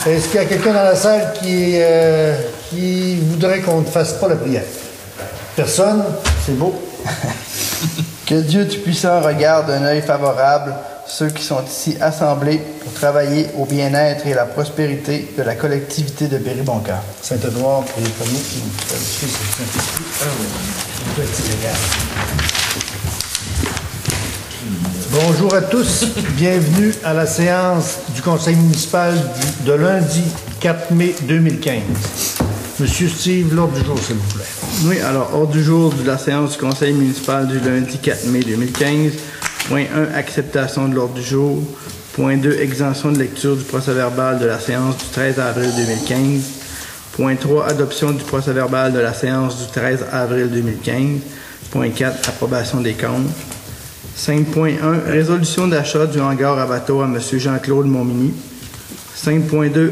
Est-ce qu'il y a quelqu'un dans la salle qui voudrait qu'on ne fasse pas la prière? Personne? C'est beau. Que Dieu Tout-Puissant regarde d'un œil favorable ceux qui sont ici assemblés pour travailler au bien-être et à la prospérité de la collectivité de Péribonka. Saint-Edouard, pour les premiers qui nous fait le Fils et le Saint-Esprit. Bonjour à tous. Bienvenue à la séance du Conseil municipal de lundi 4 mai 2015. Monsieur Steve, l'ordre du jour, s'il vous plaît. Oui, alors, ordre du jour de la séance du Conseil municipal du lundi 4 mai 2015. Point 1, acceptation de l'ordre du jour. Point 2, exemption de lecture du procès-verbal de la séance du 13 avril 2015. Point 3, adoption du procès-verbal de la séance du 13 avril 2015. Point 4, approbation des comptes. 5.1, résolution d'achat du hangar à bateau à M. Jean-Claude Montminy. 5.2,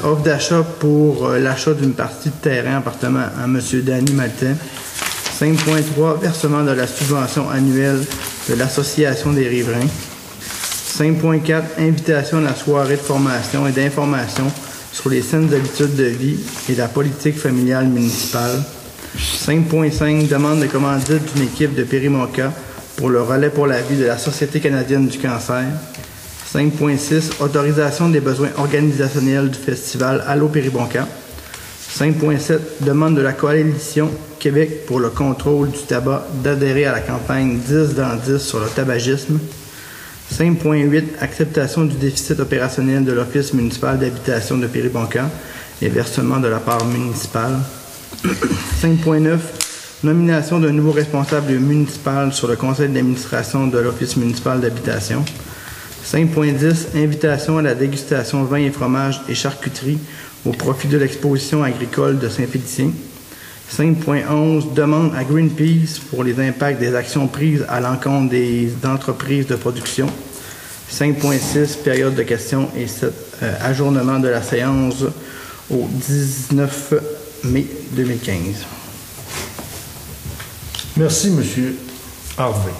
offre d'achat pour l'achat d'une partie de terrain appartement à M. Danny Maltais. 5.3, versement de la subvention annuelle de l'Association des riverains. 5.4, invitation à la soirée de formation et d'information sur les saines habitudes de vie et la politique familiale municipale. 5.5, demande de commandite d'une équipe de Péribonka pour le relais pour la vie de la Société canadienne du cancer. 5.6, autorisation des besoins organisationnels du festival Allô Péribonka. 5.7, demande de la Coalition Québec pour le contrôle du tabac d'adhérer à la campagne 10 dans 10 sur le tabagisme. 5.8, acceptation du déficit opérationnel de l'Office municipal d'habitation de Péribonka et versement de la part municipale. 5.9, nomination d'un nouveau responsable municipal sur le conseil d'administration de l'Office municipal d'habitation. 5.10, invitation à la dégustation vin et fromage et charcuterie au profit de l'exposition agricole de Saint-Félicien. 5.11, demande à Greenpeace pour les impacts des actions prises à l'encontre des entreprises de production. 5.6, période de questions et 7, ajournement de la séance au 19 mai 2015. Merci, M. Harvey.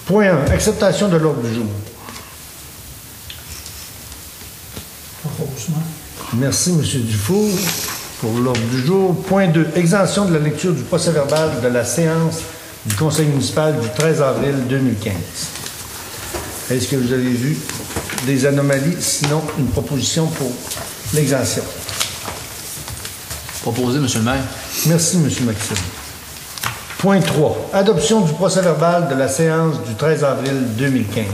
Point 1, acceptation de l'ordre du jour. Merci, M. Dufour, pour l'ordre du jour. Point 2, exemption de la lecture du procès-verbal de la séance du Conseil municipal du 13 avril 2015. Est-ce que vous avez vu des anomalies? Sinon, une proposition pour l'exemption. Proposé, M. le maire. Merci, M. Maxime. Point 3. Adoption du procès-verbal de la séance du 13 avril 2015.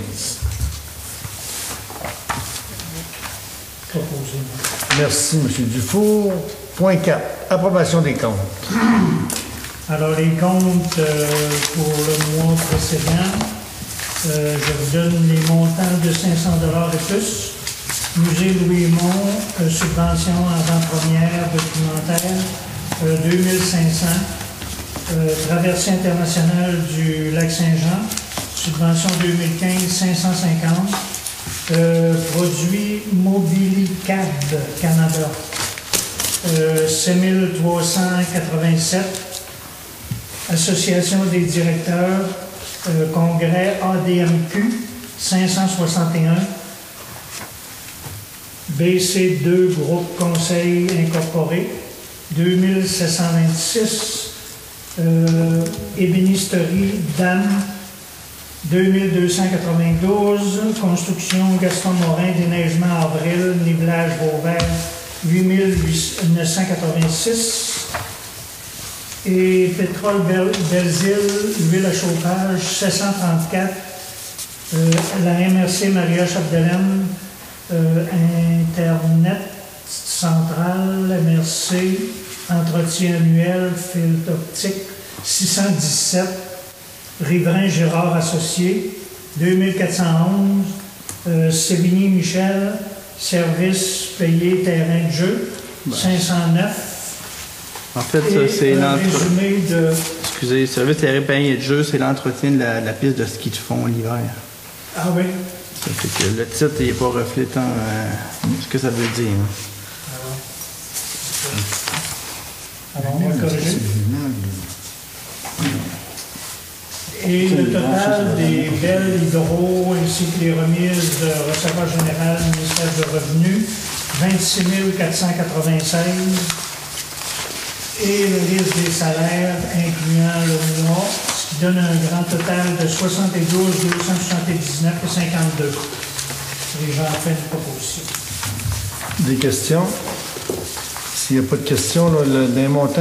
Proposé. Merci, M. Dufour. Point 4. Approbation des comptes. Alors, les comptes pour le mois précédent, je vous donne les montants de 500 $ et plus. Musée Louis-Mont, subvention avant-première documentaire, 2500. Traversée internationale du Lac-Saint-Jean, subvention 2015, 550. Produit Mobilicab Canada, 5387. Association des directeurs, congrès ADMQ, 561. BC2 Groupe Conseil Incorporé, 2726. Ébénisterie Dame, 2292, construction Gaston Morin, déneigement Avril, nivelage Beauvert, 8986, et pétrole Belzile, huile à chauffage, 734, la MRC Maria Chapdelaine, Internet central, MRC, entretien annuel, fil optique, 617, Riverain Gérard Associé, 2411, Sévigny Michel, service payé terrain de jeu, 509. En fait, ça, c'est résumé de... Excusez, service terrain payé de jeu, c'est l'entretien de la piste de ski de fond l'hiver. Ah oui. Ça fait que le titre n'est pas reflétant ce que ça veut dire. Hein. Alors, on va corriger. Et le total des belles hydro ainsi que les remises de receveur général du ministère du Revenu, 26 496. Et le risque des salaires, incluant le mois, ce qui donne un grand total de 72 279,52. Les gens ont fait une proposition. Des questions? S'il n'y a pas de questions, là, des montants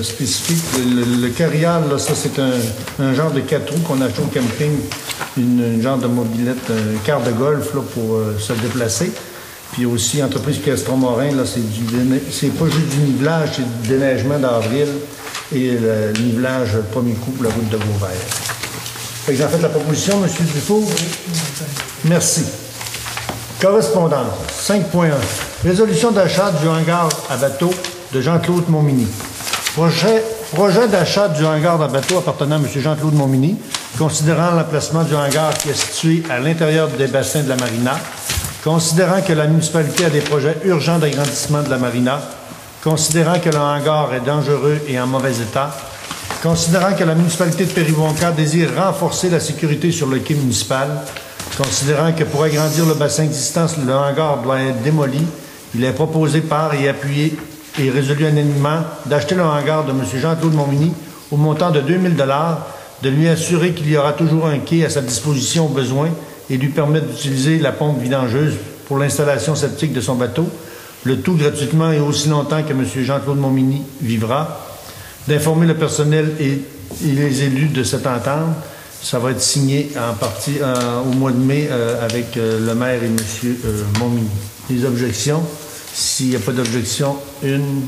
spécifiques, le carrière, là, ça c'est un genre de 4 roues qu'on achète au camping, une genre de mobilette, un quart de golf là, pour se déplacer. Puis aussi, entreprise Castron-Morin, là, c'est pas juste du nivelage, c'est du déneigement d'avril et le nivelage, le premier coup pour la route de Vauvert. Fait que j'en fais la proposition, M. Dufault. Merci. Correspondance 5.1. Résolution d'achat du hangar à bateau de Jean-Claude Montminy. Projet d'achat du hangar à bateau appartenant à M. Jean-Claude Montminy, considérant l'emplacement du hangar qui est situé à l'intérieur des bassins de la marina, considérant que la municipalité a des projets urgents d'agrandissement de la marina, considérant que le hangar est dangereux et en mauvais état, considérant que la municipalité de Péribonka désire renforcer la sécurité sur le quai municipal, considérant que pour agrandir le bassin existant, le hangar doit être démoli, il est proposé par et appuyé et résolu unanimement d'acheter le hangar de M. Jean-Claude Montminy au montant de 2 000 $, de lui assurer qu'il y aura toujours un quai à sa disposition au besoin et lui permettre d'utiliser la pompe vidangeuse pour l'installation septique de son bateau, le tout gratuitement et aussi longtemps que M. Jean-Claude Montminy vivra, d'informer le personnel et les élus de cette entente. Ça va être signé en partie au mois de mai avec le maire et M. Montminy. Les objections? S'il n'y a pas d'objection, une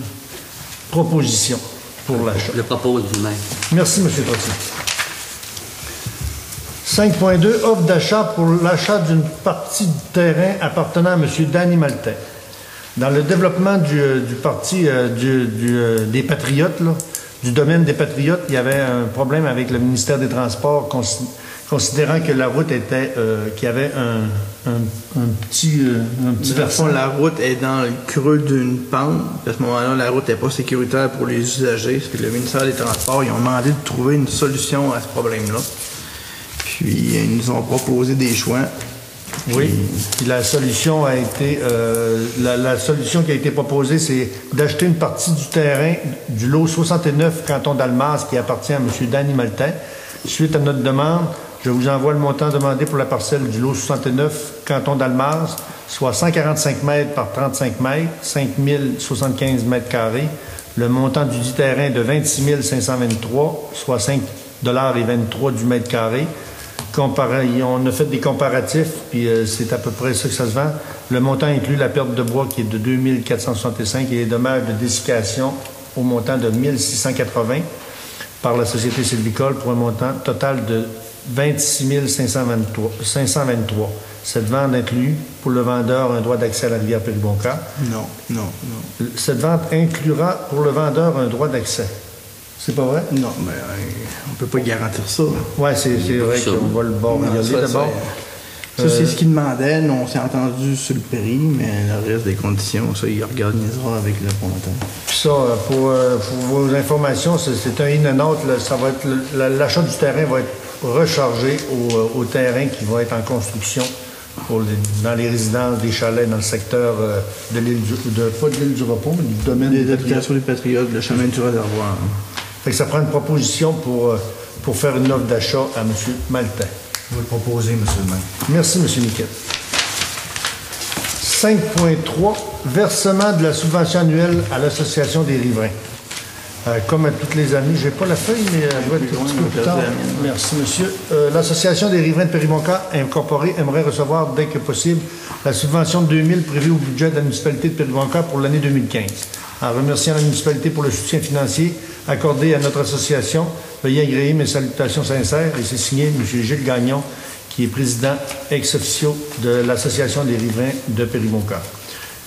proposition pour l'achat. Je propose vous-même. Merci, M. Trottier. 5.2, offre d'achat pour l'achat d'une partie du terrain appartenant à M. Danny Maltais. Dans le développement du parti des Patriotes, là, du domaine des Patriotes, il y avait un problème avec le ministère des Transports, considérant que la route était, qu'il y avait un petit versant. La route est dans le creux d'une pente. À ce moment-là, la route n'est pas sécuritaire pour les usagers. C'est que le ministère des Transports, ils ont demandé de trouver une solution à ce problème-là. Puis, ils nous ont proposé des choix. Oui, puis la solution a été, la solution qui a été proposée, c'est d'acheter une partie du terrain du lot 69, canton d'Almaz, qui appartient à M. Danny Maltais. Suite à notre demande, je vous envoie le montant demandé pour la parcelle du lot 69, canton d'Almaz, soit 145 mètres par 35 mètres, 5075 mètres carrés. Le montant du dit terrain de 26 523, soit 5,23 $ du mètre carré. On a fait des comparatifs, puis c'est à peu près ça que ça se vend. Le montant inclut la perte de bois qui est de 2 465 et les dommages de dessiccation au montant de 1 680 par la Société sylvicole pour un montant total de 26 523. Cette vente inclut pour le vendeur un droit d'accès à la rivière Péribonka. Non. Cette vente inclura pour le vendeur un droit d'accès. C'est pas vrai? Non, mais on peut pas garantir ça. Oui, c'est vrai qu'on va le bord y aller d'abord. Ça, c'est ce qu'il demandait. Nous, on s'est entendu sur le prix, mais le reste des conditions, ça, il organisera avec le promoteur. Puis ça, pour vos informations, c'est un in and out. Là, ça va être l'achat du terrain va être rechargé au terrain qui va être en construction dans les résidences, des chalets dans le secteur de l'île pas de l'île du Repos, mais du domaine des habitations des Patriotes, le chemin du réservoir. Fait que ça prend une proposition pour faire une offre d'achat à M. Maltais. Je vais le proposer, M. le maire. Merci, M. Niquet. 5.3, versement de la subvention annuelle à l'Association des riverains. Comme à toutes les années, je n'ai pas la feuille, mais elle doit être un petit peu plus tard. Merci, monsieur. L'Association des riverains de Péribonka incorporée aimerait recevoir, dès que possible, la subvention de 2 000 prévue au budget de la municipalité de Péribonka pour l'année 2015. En remerciant la municipalité pour le soutien financier accordé à notre association, veuillez agréer mes salutations sincères et c'est signé M. Gilles Gagnon, qui est président ex-officio de l'Association des riverains de Péribonka.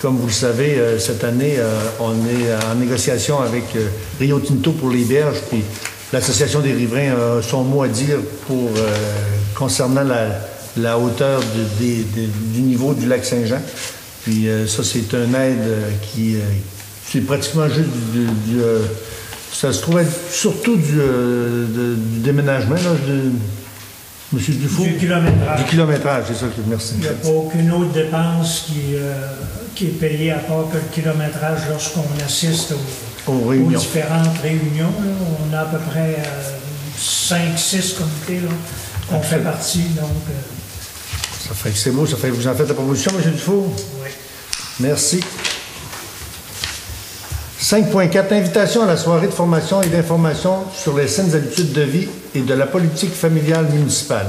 Comme vous le savez, cette année, on est en négociation avec Rio Tinto pour les berges, puis l'Association des riverains a son mot à dire concernant la hauteur du niveau du lac Saint-Jean. Puis ça, c'est une aide qui c'est pratiquement juste Ça se trouve être surtout du déménagement, là, de M. Dufault. Du kilométrage. Du kilométrage, c'est ça que merci. Il n'y a pas aucune autre dépense qui est payée à part que le kilométrage lorsqu'on assiste aux différentes réunions. Là. On a à peu près 5-6 comités là, qu'on fait partie. Donc, ça fait que c'est beau, ça fait que vous en faites la proposition, M. Dufault? Oui. Merci. 5.4, invitation à la soirée de formation et d'information sur les saines habitudes de vie et de la politique familiale municipale.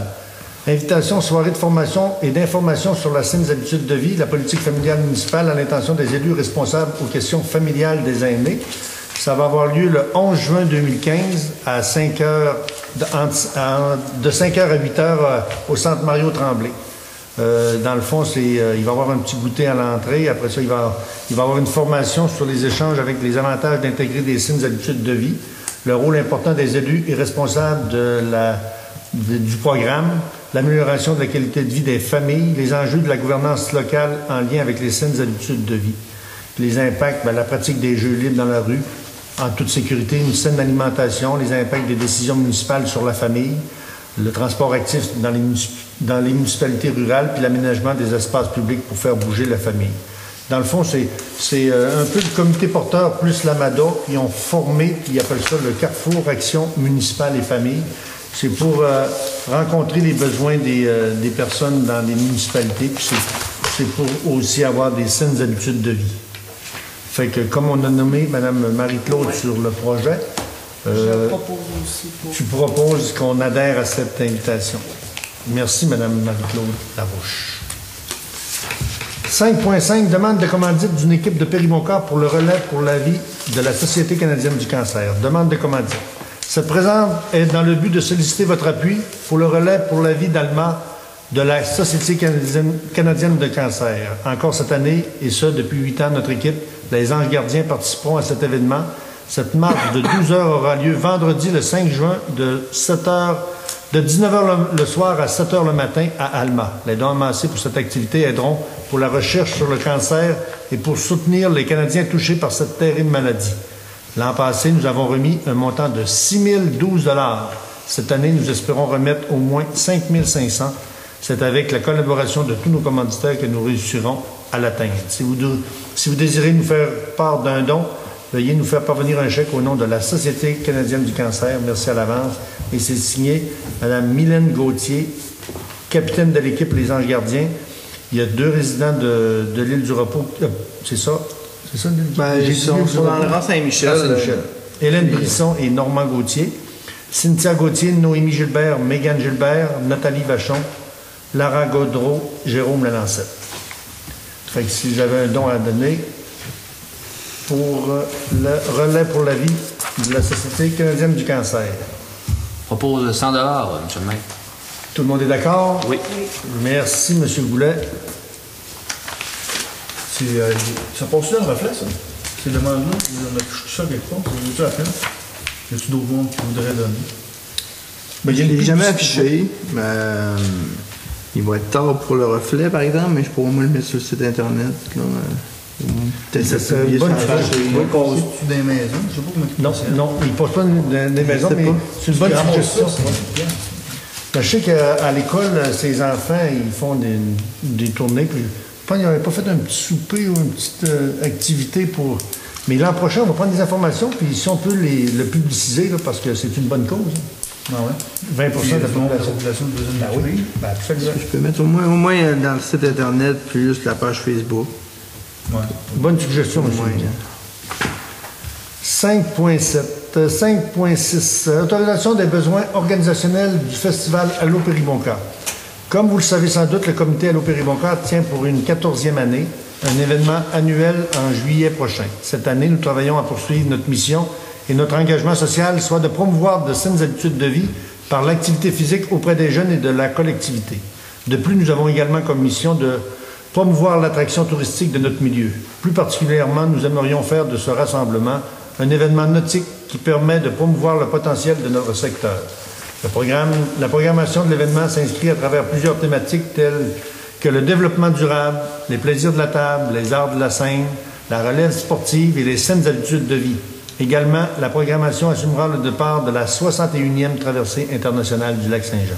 Invitation, soirée de formation et d'information sur les saines habitudes de vie, la politique familiale municipale à l'intention des élus responsables aux questions familiales des aînés. Ça va avoir lieu le 11 juin 2015 à 5 heures, de 5h à 8h au Centre Mario Tremblay. Dans le fond, il va y avoir un petit goûter à l'entrée. Après ça, il va y avoir une formation sur les échanges avec les avantages d'intégrer des saines habitudes de vie, le rôle important des élus et responsables du programme, l'amélioration de la qualité de vie des familles, les enjeux de la gouvernance locale en lien avec les saines habitudes de vie, les impacts, la pratique des jeux libres dans la rue, en toute sécurité, une saine alimentation, les impacts des décisions municipales sur la famille, le transport actif dans les municipalités rurales, puis l'aménagement des espaces publics pour faire bouger la famille. Dans le fond, c'est un peu le comité porteur plus l'AMADA qui ont formé, puis ils appellent ça le Carrefour Action Municipale et Famille. C'est pour rencontrer les besoins des personnes dans les municipalités, puis c'est pour aussi avoir des saines habitudes de vie. Fait que, comme on a nommé Mme Marie-Claude sur le projet, je propose aussi tu proposes qu'on adhère à cette invitation. Merci, Mme Marie-Claude Larouche. 5.5, demande de commandite d'une équipe de Périboncourt pour le relais pour la vie de la Société canadienne du cancer. Demande de commandite. Cette présente est dans le but de solliciter votre appui pour le relais pour la vie d'Alma de la Société canadienne de cancer. Encore cette année, et ce, depuis 8 ans, notre équipe, les Anges gardiens, participeront à cet événement. Cette marche de 12 heures aura lieu vendredi le 5 juin de 19h le soir à 7h le matin à Alma. Les dons amassés pour cette activité aideront pour la recherche sur le cancer et pour soutenir les Canadiens touchés par cette terrible maladie. L'an passé, nous avons remis un montant de 6 012 $. Cette année, nous espérons remettre au moins 5 500 $. C'est avec la collaboration de tous nos commanditaires que nous réussirons à l'atteindre. Si vous désirez nous faire part d'un don, veuillez nous faire parvenir un chèque au nom de la Société canadienne du cancer. Merci à l'avance. Et c'est signé Mme Mylène Gauthier, capitaine de l'équipe Les Anges gardiens. Il y a 2 résidents de l'île du Repos. C'est ça? C'est ça? Ils sont dans le rang Saint-Michel. Hélène Brisson et Normand Gauthier. Cynthia Gauthier, Noémie Gilbert, Mégane Gilbert, Nathalie Vachon, Lara Gaudreau, Jérôme Lalancette. Fait que si j'avais un don à donner pour le relais pour la vie de la Société canadienne du cancer. Propose 100 $, M. le maire. Tout le monde est d'accord? Oui. Merci, M. Goulet. Ça passe là, le reflet, ça? Ces demandes-là, on a touché ça quelque part, ça vaut-tu la peine? Y a-t-il d'autres mondes qui voudraient donner? Ben, je ne l'ai jamais affiché. Il va être tard pour le reflet, par exemple, mais je pourrais au moins le mettre sur le site Internet. Peut-être ça serait une bonne chose. Il passe-tu des maisons? Je sais pas comment Non, il ne passe pas des maisons, mais c'est une bonne suggestion. Je sais qu'à l'école, ces enfants, ils font des tournées. Puis, je pense qu'ils n'avaient pas fait un petit souper ou une petite activité pour... Mais l'an prochain, on va prendre des informations, puis si on peut le publiciser, là, parce que c'est une bonne cause. Ah ouais? 20% de la population. de deuxième Oui, absolument. Je peux mettre au moins dans le site Internet, plus la page Facebook. Ouais. Bonne suggestion, monsieur. 5.7. 5.6. Autorisation des besoins organisationnels du festival Allô Périboncourt. Comme vous le savez sans doute, le comité Allô Périboncourt tient pour une 14e année un événement annuel en juillet prochain. Cette année, nous travaillons à poursuivre notre mission et notre engagement social, soit de promouvoir de saines habitudes de vie par l'activité physique auprès des jeunes et de la collectivité. De plus, nous avons également comme mission de promouvoir l'attraction touristique de notre milieu. Plus particulièrement, nous aimerions faire de ce rassemblement un événement nautique qui permet de promouvoir le potentiel de notre secteur. La programmation de l'événement s'inscrit à travers plusieurs thématiques telles que le développement durable, les plaisirs de la table, les arts de la scène, la relève sportive et les saines habitudes de vie. Également, la programmation assumera le départ de la 61e traversée internationale du lac Saint-Jean.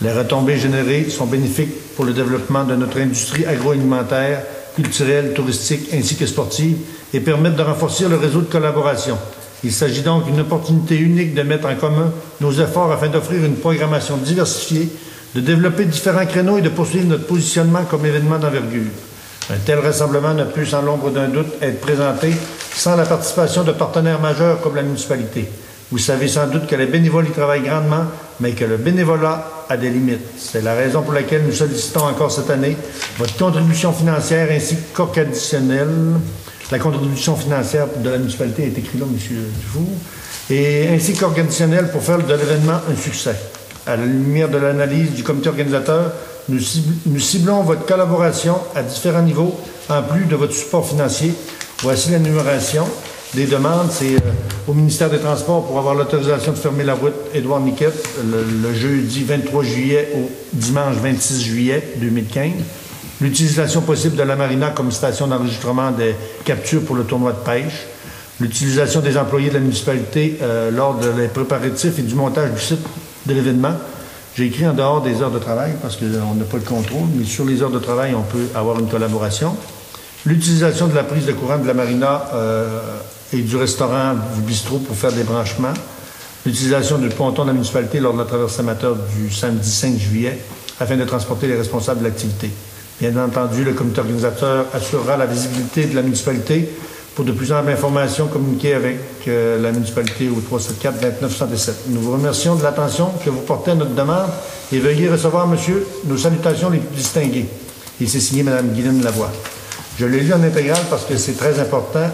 Les retombées générées sont bénéfiques pour le développement de notre industrie agroalimentaire, culturelle, touristique ainsi que sportive et permettent de renforcer le réseau de collaboration. Il s'agit donc d'une opportunité unique de mettre en commun nos efforts afin d'offrir une programmation diversifiée, de développer différents créneaux et de poursuivre notre positionnement comme événement d'envergure. Un tel rassemblement ne peut, sans l'ombre d'un doute, être présenté sans la participation de partenaires majeurs comme la municipalité. Vous savez sans doute que les bénévoles y travaillent grandement, mais que le bénévolat a des limites. C'est la raison pour laquelle nous sollicitons encore cette année votre contribution financière ainsi qu'occasionnelle. La contribution financière de la municipalité est écrite là, M. Dufour, et ainsi qu'organisationnelle pour faire de l'événement un succès. À la lumière de l'analyse du comité organisateur, nous ciblons votre collaboration à différents niveaux, en plus de votre support financier. Voici l'énumération des demandes. C'est au ministère des Transports pour avoir l'autorisation de fermer la route Édouard Niquette le jeudi 23 juillet au dimanche 26 juillet 2015. L'utilisation possible de la marina comme station d'enregistrement des captures pour le tournoi de pêche. L'utilisation des employés de la municipalité lors des préparatifs et du montage du site de l'événement. J'ai écrit en dehors des heures de travail parce qu'on n'a pas de contrôle, mais sur les heures de travail, on peut avoir une collaboration. L'utilisation de la prise de courant de la marina et du restaurant du bistrot pour faire des branchements. L'utilisation du ponton de la municipalité lors de la traversée amateur du samedi 5 juillet afin de transporter les responsables de l'activité. Bien entendu, le comité organisateur assurera la visibilité de la municipalité pour de plus amples informations communiquées avec la municipalité au 374-2967. Nous vous remercions de l'attention que vous portez à notre demande et veuillez recevoir, monsieur, nos salutations les plus distinguées. Et c'est signé Mme Guylaine Lavoie. Je l'ai lu en intégral parce que c'est très important.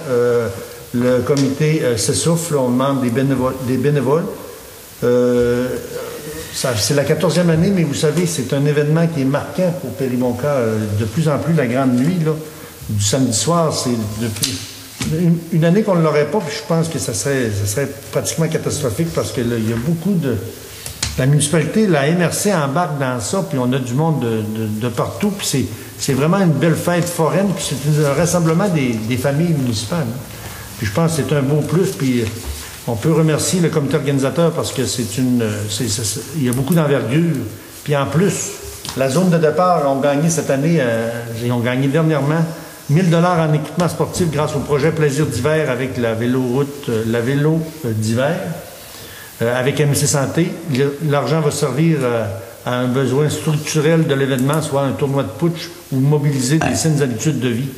Le comité s'essouffle, on demande des bénévoles. C'est la 14e année, mais vous savez, c'est un événement qui est marquant pour Péribonka. De plus en plus, la grande nuit, là, du samedi soir, c'est depuis une année qu'on ne l'aurait pas, puis je pense que ça serait pratiquement catastrophique parce qu'il y a beaucoup de... La municipalité, la MRC embarque dans ça, puis on a du monde de partout, puis c'est vraiment une belle fête foraine, puis c'est un rassemblement des familles municipales. Puis je pense que c'est un beau plus, puis on peut remercier le comité organisateur parce que il y a beaucoup d'envergure. Puis en plus, la zone de départ, on a gagné cette année, ils ont gagné dernièrement 1 000 $ en équipement sportif grâce au projet Plaisir d'hiver avec la vélo d'hiver, avec MC Santé. L'argent va servir à un besoin structurel de l'événement, soit un tournoi de putsch ou mobiliser des saines habitudes de vie.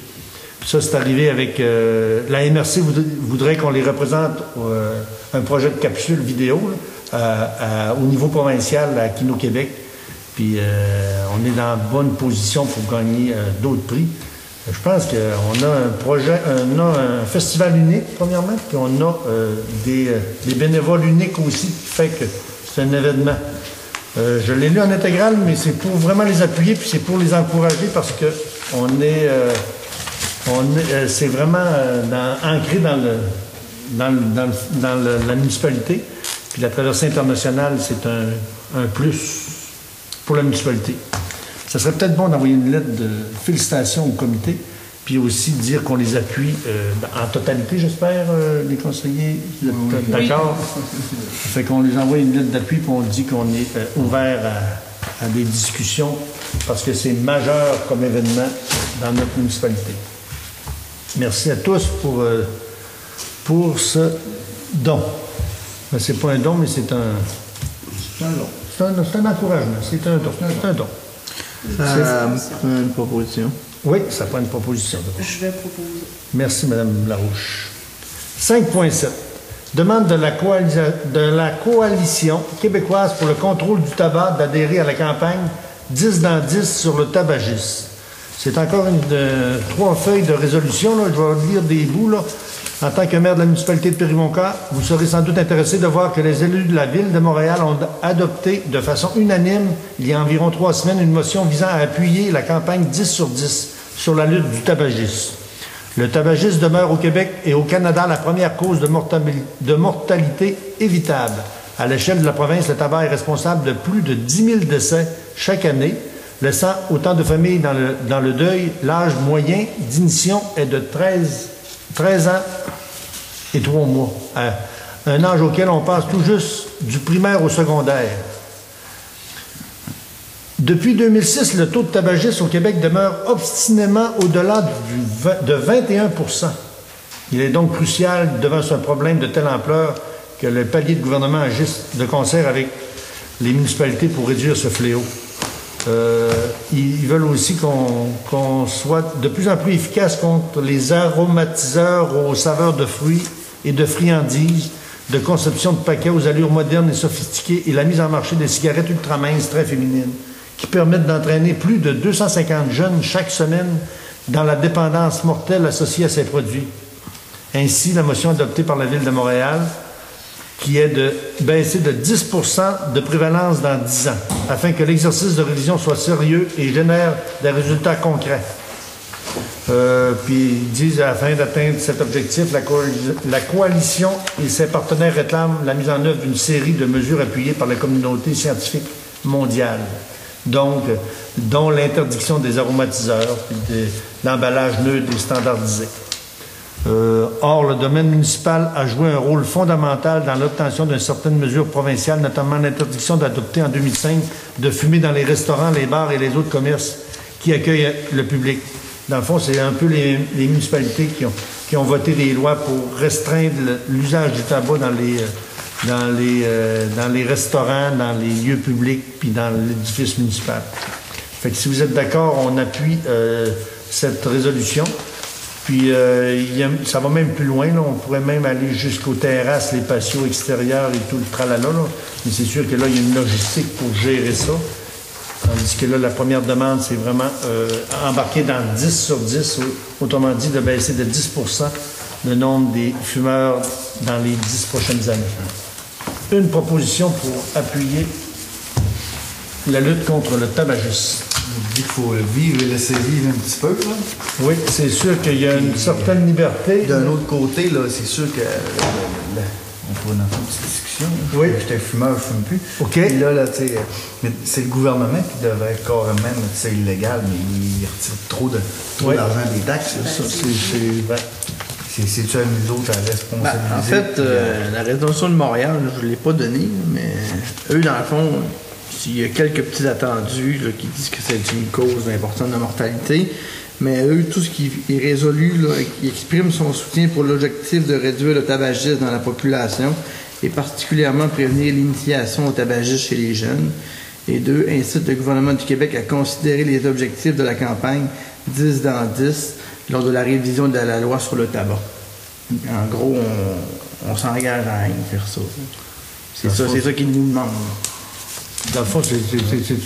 Puis ça, c'est arrivé avec... la MRC voudrait qu'on les représente un projet de capsule vidéo là, au niveau provincial à Kino Québec. Puis on est dans bonne position pour gagner d'autres prix. Je pense qu'on a un projet, on a un festival unique, premièrement, puis on a des bénévoles uniques aussi, qui fait que c'est un événement. Je l'ai lu en intégral, mais c'est pour vraiment les appuyer, puis c'est pour les encourager, parce que c'est vraiment ancré dans la municipalité. Puis la traversée internationale, c'est un plus pour la municipalité. Ça serait peut-être bon d'envoyer une lettre de félicitations au comité, puis aussi dire qu'on les appuie en totalité, j'espère, les conseillers. Vous êtes d'accord? Ça fait qu'on les envoie une lettre d'appui, puis on dit qu'on est ouvert à des discussions, parce que c'est majeur comme événement dans notre municipalité. Merci à tous pour ce don. Ce n'est pas un don, mais c'est un don. C'est un encouragement, c'est un don. C'est un don. Ça prend une proposition. Oui, ça prend une proposition. Je vais proposer. Merci, Mme Larouche. 5.7. Demande de la coalition québécoise pour le contrôle du tabac d'adhérer à la campagne 10 dans 10 sur le tabagisme. C'est encore 3 feuilles de résolution. Là. Je vais lire des bouts. Là. En tant que maire de la municipalité de Péribonka, vous serez sans doute intéressé de voir que les élus de la Ville de Montréal ont adopté de façon unanime, il y a environ 3 semaines, une motion visant à appuyer la campagne 10 sur 10 sur la lutte du tabagisme. Le tabagisme demeure au Québec et au Canada la première cause de mortalité évitable. À l'échelle de la province, le tabac est responsable de plus de 10 000 décès chaque année, laissant autant de familles dans le deuil. L'âge moyen d'initiation est de 13 ans et 3 mois, un âge auquel on passe tout juste du primaire au secondaire. Depuis 2006, le taux de tabagisme au Québec demeure obstinément au-delà de 21 %. Il est donc crucial, devant ce problème de telle ampleur, que le palier de gouvernement agisse de concert avec les municipalités pour réduire ce fléau. Ils veulent aussi qu'on soit de plus en plus efficace contre les aromatiseurs aux saveurs de fruits et de friandises, de conception de paquets aux allures modernes et sophistiquées et la mise en marché des cigarettes ultra-minces très féminines, qui permettent d'entraîner plus de 250 jeunes chaque semaine dans la dépendance mortelle associée à ces produits. Ainsi, la motion adoptée par la Ville de Montréal, qui est de baisser de 10 % de prévalence dans 10 ans, afin que l'exercice de révision soit sérieux et génère des résultats concrets. Puis ils disent, afin d'atteindre cet objectif, la coalition et ses partenaires réclament la mise en œuvre d'une série de mesures appuyées par la communauté scientifique mondiale, donc dont l'interdiction des aromatiseurs, puis de l'emballage neutre et standardisé. Or, le domaine municipal a joué un rôle fondamental dans l'obtention d'une certaine mesure provinciale, notamment l'interdiction d'adopter en 2005 de fumer dans les restaurants, les bars et les autres commerces qui accueillent le public. Dans le fond, c'est un peu les municipalités qui ont voté des lois pour restreindre l'usage du tabac dans les restaurants, dans les lieux publics, puis dans l'édifice municipal. Fait que si vous êtes d'accord, on appuie cette résolution. Puis ça va même plus loin, là. On pourrait même aller jusqu'aux terrasses, les patios extérieurs et tout le tralala, là. Mais c'est sûr que là, il y a une logistique pour gérer ça. Tandis que là, la première demande, c'est vraiment embarquer dans 10 sur 10, autrement dit, de baisser de 10 % le nombre des fumeurs dans les 10 prochaines années. Une proposition pour appuyer la lutte contre le tabagisme. On dit qu'il faut vivre et laisser vivre un petit peu, là. Oui, c'est sûr qu'il y a une certaine liberté. D'un autre côté, là, c'est sûr que on pourrait en faire une petite discussion. Oui. J'étais fumeur, je ne fume plus. OK. Et là, tu sais, mais c'est le gouvernement qui devrait carrément mettre ça illégal, mais il retire trop d'argent des taxes. C'est-tu à nous autres à responsabiliser? En fait, la résolution de Montréal, je ne l'ai pas donnée, mais eux, dans le fond, il y a quelques petits attendus là, qui disent que c'est une cause importante de mortalité, mais eux, tout ce qui est résolu, là, ils expriment son soutien pour l'objectif de réduire le tabagisme dans la population et particulièrement prévenir l'initiation au tabagisme chez les jeunes. Et 2, incite le gouvernement du Québec à considérer les objectifs de la campagne 10 dans 10 lors de la révision de la loi sur le tabac. En gros, on s'engage à faire ça. C'est ça qu'ils nous demandent. Dans le fond, c'est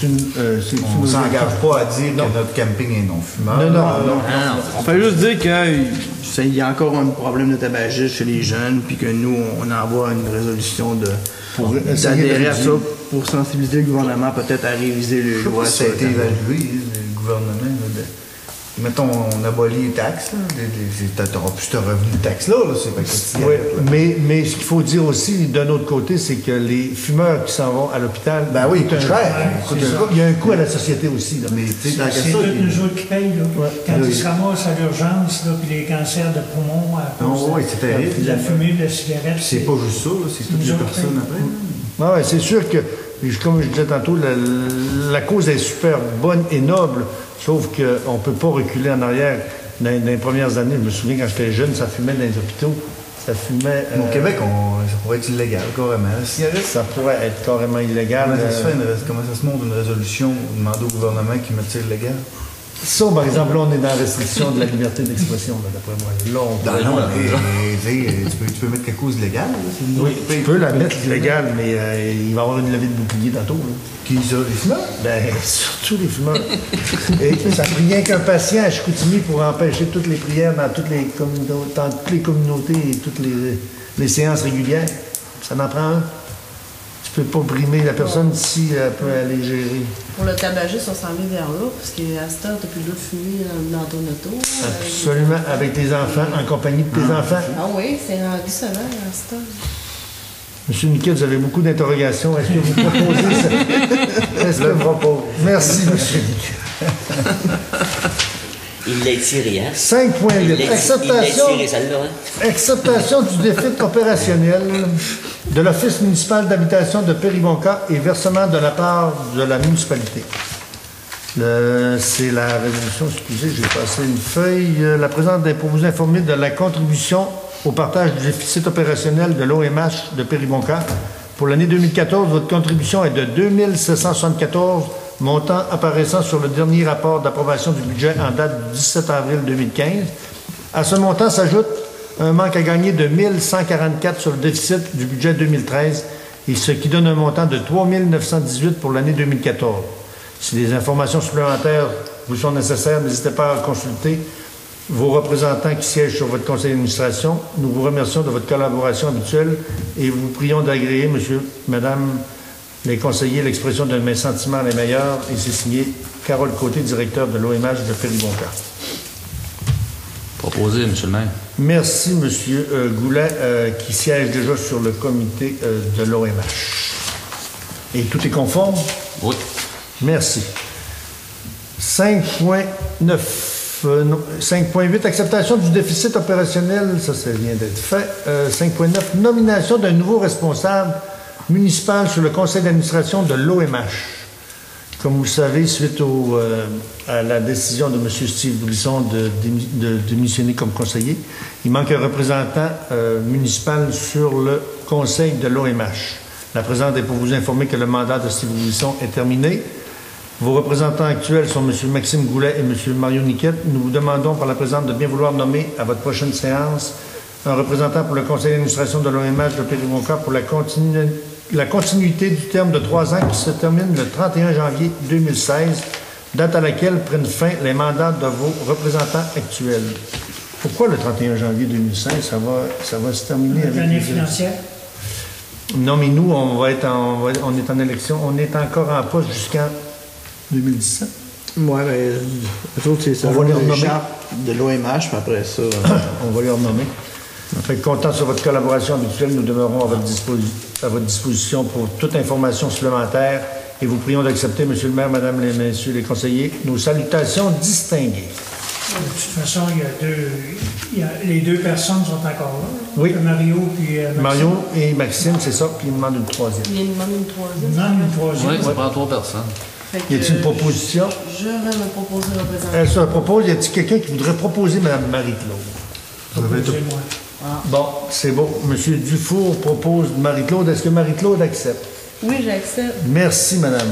une... on ne s'engage pas à dire que notre camping est non-fumeur. Non. On peut juste dire qu'il y a encore un problème de tabagisme chez les jeunes, puis que nous, on envoie une résolution d'adhérer à ça pour sensibiliser le gouvernement peut-être à réviser les lois. Ça a été évalué, le gouvernement. Mettons, on abolit les taxes, tu n'auras plus ce revenu de taxe-là, c'est pas quotidien. Oui, mais ce qu'il faut dire aussi, d'un autre côté, c'est que les fumeurs qui s'en vont à l'hôpital... Ben oui, coûtent cher. Il y a un coût à la société aussi. Là. Mais c'est tous nous autres qui payent. Quand ils se ramassent à l'urgence, puis les cancers de poumons à cause de la fumée, de la cigarette. C'est pas juste ça, c'est toutes les personnes après. Oui, c'est sûr que, comme je disais tantôt, la cause est super bonne et noble, sauf qu'on ne peut pas reculer en arrière. Dans les premières années, je me souviens quand j'étais jeune, ça fumait dans les hôpitaux. Ça fumait... Au Québec, ça pourrait être illégal, carrément. Ça pourrait être carrément illégal. Comment ça se montre une résolution demander au gouvernement qui mette ça illégal? Ça, par exemple, là, on est dans la restriction de la liberté d'expression, d'après moi. Là, tu peux mettre quelque chose d'illégal? Oui, tu peux la mettre illégale, mais il va y avoir une levée de bouclier tantôt. Là. Qui ça, les fumeurs? Ben, surtout les fumeurs. Et ça n'a pris rien qu'un patient à Chicoutimi pour empêcher toutes les prières dans toutes les communautés et toutes les séances régulières. Ça n'en prend un. Tu ne peux pas brimer la personne si elle peut aller gérer. Pour le tabagisme, on s'en vient vers là, parce qu'à cette heure, tu n'as plus le droit de fumer dans ton auto. Absolument, avec tes enfants, en compagnie de tes enfants. Ah oui, c'est rendu seulement à cette heure. Monsieur Niquet, vous avez beaucoup d'interrogations. Est-ce que vous proposez ça? Est-ce que vous proposez? Merci, monsieur Niquet. Il l'a tiré, hein? 5.8. Il l'a tiré, celle-là, hein? Acceptation du déficit opérationnel de l'Office municipal d'habitation de Péribonka et versement de la part de la municipalité. C'est la résolution, excusez, j'ai passé une feuille. La présente est pour vous informer de la contribution au partage du déficit opérationnel de l'OMH de Péribonka. Pour l'année 2014, votre contribution est de 2774, montant apparaissant sur le dernier rapport d'approbation du budget en date du 17 avril 2015. À ce montant s'ajoute un manque à gagner de 1144 sur le déficit du budget 2013, et ce qui donne un montant de 3918 pour l'année 2014. Si des informations supplémentaires vous sont nécessaires, n'hésitez pas à consulter vos représentants qui siègent sur votre conseil d'administration. Nous vous remercions de votre collaboration habituelle et vous prions d'agréer, monsieur, madame, les conseillers, l'expression de mes sentiments les meilleurs. Et c'est signé Carole Côté, directeur de l'OMH de Péribonka. Proposé, monsieur le maire. Merci, monsieur Goulet, qui siège déjà sur le comité de l'OMH. Et tout est conforme? Oui. Merci. 5.9. 5.8, acceptation du déficit opérationnel, ça vient d'être fait. 5.9, nomination d'un nouveau responsable municipal sur le conseil d'administration de l'OMH. Comme vous le savez, suite à la décision de M. Steve Brisson de démissionner comme conseiller, il manque un représentant municipal sur le conseil de l'OMH. La présente est pour vous informer que le mandat de Steve Brisson est terminé. Vos représentants actuels sont M. Maxime Goulet et M. Mario Niquette. Nous vous demandons par la présente de bien vouloir nommer à votre prochaine séance un représentant pour le conseil d'administration de l'OMH de Péribonka pour la continuité du terme de 3 ans qui se termine le 31 janvier 2016, date à laquelle prennent fin les mandats de vos représentants actuels. Pourquoi le 31 janvier 2016? Ça va se terminer avec l'année financière? Non, mais nous, on est en élection. On est encore en poste jusqu'en 2017? Oui, mais eux autres, c'est ça. On va les renommer. De l'OMH, puis après ça... on va les renommer. Fait que comptant sur votre collaboration habituelle, nous demeurons à votre disposition pour toute information supplémentaire et vous prions d'accepter, monsieur le maire, madame et messieurs les conseillers, nos salutations distinguées. De toute façon, les deux personnes sont encore là. Oui. Mario puis Maxime. Mario et Maxime, c'est ça, puis il demande une troisième. Il demande une troisième. Il demande une troisième. Oui, ça prend 3 personnes. Y a-t-il une proposition? Je vais me proposer le représentant. Elle se propose. Y a-t-il quelqu'un qui voudrait proposer mme Marie-Claude? Proposez-moi. Bon, c'est beau. Monsieur Dufour propose Marie-Claude. Est-ce que Marie-Claude accepte? Oui, j'accepte. Merci, madame.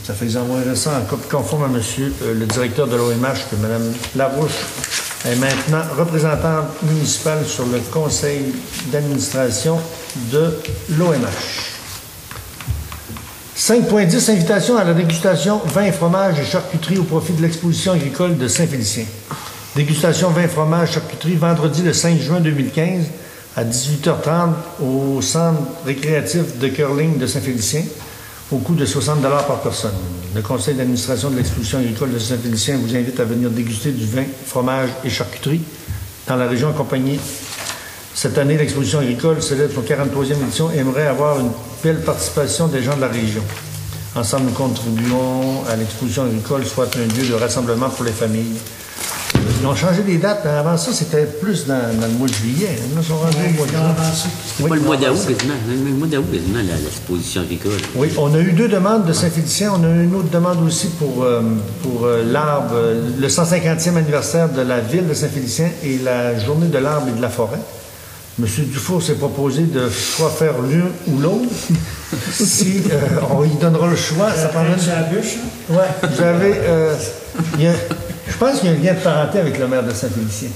Ça fait envoyer ça en copie conforme à monsieur le directeur de l'OMH, que madame Larouche est maintenant représentante municipale sur le conseil d'administration de l'OMH. 5.10, invitation à la dégustation vin, fromage et charcuterie au profit de l'exposition agricole de Saint-Félicien. Dégustation vin, fromage, charcuterie, vendredi le 5 juin 2015 à 18h30 au centre récréatif de curling de Saint-Félicien au coût de 60 $ par personne. Le conseil d'administration de l'exposition agricole de Saint-Félicien vous invite à venir déguster du vin, fromage et charcuterie dans la région accompagnée. Cette année, l'exposition agricole célèbre son 43e édition et aimerait avoir une belle participation des gens de la région. Ensemble, nous contribuons à l'exposition agricole, soit un lieu de rassemblement pour les familles. Ils ont changé les dates. Avant ça, c'était plus dans le mois de juillet. Là, ils sont rendus au mois de juin. C'est pas le mois d'août quasiment. Le mois d'août quasiment, l'exposition agricole. Oui, on a eu 2 demandes de Saint-Félicien. On a eu une autre demande aussi pour l'arbre, le 150e anniversaire de la ville de Saint-Félicien et la journée de l'arbre et de la forêt. M. Dufour s'est proposé de soit faire l'un ou l'autre. Si on lui donnera le choix, ça prendrait une... la bûche. Oui, vous avez... je pense qu'il y a un lien de parenté avec le maire de Saint-Félicien.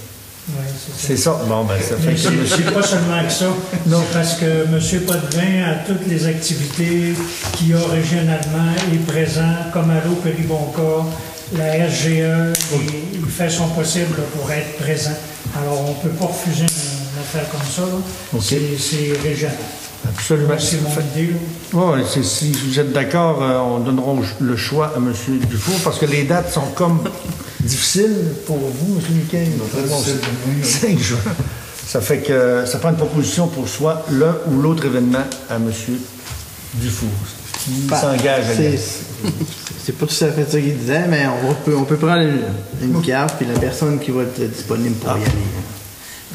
Oui, c'est ça. Bon, ben, ça fait que c'est pas seulement que ça. Non. C'est parce que M. Potvin, à toutes les activités qu'il y a régionalement, est présent, comme à l'eau Péribonka, la SGE, il fait son possible pour être présent. Alors, on ne peut pas refuser une affaire comme ça. Okay. C'est régional. Absolument. C'est mon idée. Oui, si vous êtes d'accord, on donnera le choix à M. Dufour, parce que les dates sont comme difficiles pour vous, M. Niquet. 5 juin. Ça fait que ça prend une proposition pour soit l'un ou l'autre événement à M. Dufour. qui s'engage à y aller. C'est pas tout à fait ça qu'il disait, mais on peut prendre une carte, puis la personne qui va être disponible pour y aller.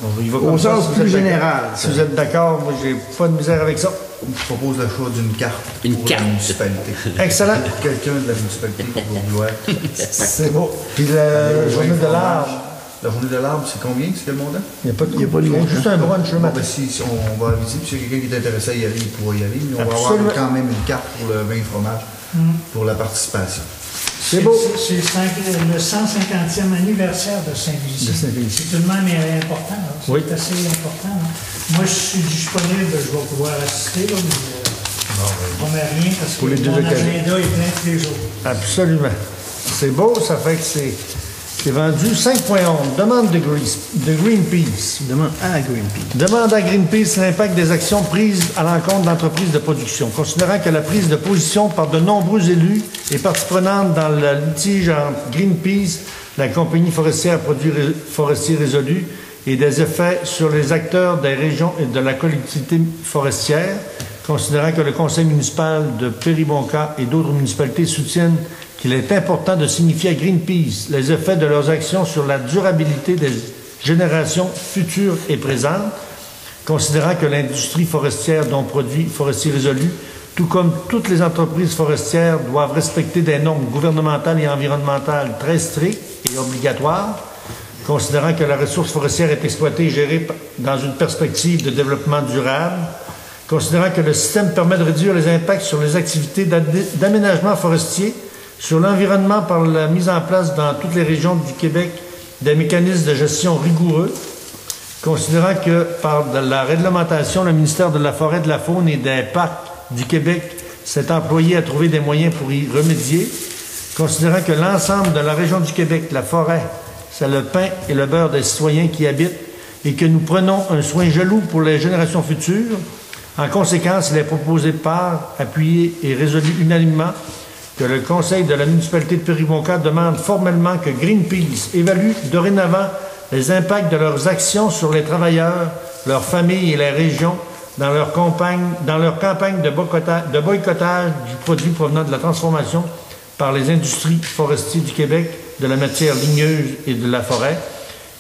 On y va Au comme ça, sens si vous plus êtes général. d'accord. Si vous êtes d'accord, moi, j'ai pas de misère avec ça. Je propose l'achat d'une carte Une pour carte. la municipalité. Excellent. Pour quelqu'un de la municipalité qui va vouloir. C'est beau. Puis la journée de l'arbre, La journée de l'arbre, c'est combien? C'est quel montant? il n'y a pas de limite, juste un brunch le Bon, matin. ben, si on va aviser, puis s'il y a quelqu'un qui est intéressé à y aller, il pourra y aller. Mais on va Absolument. avoir quand même une carte pour le vin fromage pour la participation. C'est beau. C'est le 150e anniversaire de Saint-Lucie. De Saint-Lucie. C'est tout de même important. Là. C'est Oui. assez important. Là. Moi, je suis disponible, je vais pouvoir assister. Là, mais je ne promets rien parce que Pour les deux mon occasions. agenda est plein tous les jours. Absolument. C'est beau, ça fait que c'est vendu. 5.11, demande de Greenpeace. Demande à Greenpeace. Demande à Greenpeace l'impact des actions prises à l'encontre d'entreprises de production. Considérant que la prise de position par de nombreux élus et parties prenantes dans le litige entre Greenpeace, la compagnie forestière Produits forestiers résolus, et des effets sur les acteurs des régions et de la collectivité forestière, considérant que le conseil municipal de Péribonka et d'autres municipalités soutiennent qu'il est important de signifier à Greenpeace les effets de leurs actions sur la durabilité des générations futures et présentes, considérant que l'industrie forestière dont Produits forestiers résolus, tout comme toutes les entreprises forestières, doivent respecter des normes gouvernementales et environnementales très strictes et obligatoires, considérant que la ressource forestière est exploitée et gérée dans une perspective de développement durable, considérant que le système permet de réduire les impacts sur les activités d'aménagement forestier, sur l'environnement par la mise en place dans toutes les régions du Québec des mécanismes de gestion rigoureux, considérant que par la réglementation, le ministère de la Forêt, de la Faune et des Parcs du Québec s'est employé à trouver des moyens pour y remédier, considérant que l'ensemble de la région du Québec, la forêt, c'est le pain et le beurre des citoyens qui y habitent et que nous prenons un soin jaloux pour les générations futures. En conséquence, il est proposé par, appuyé et résolu unanimement que le conseil de la municipalité de Péribonka demande formellement que Greenpeace évalue dorénavant les impacts de leurs actions sur les travailleurs, leurs familles et les régions dans leur campagne de boycottage du produit provenant de la transformation par les industries forestières du Québec de la matière ligneuse et de la forêt,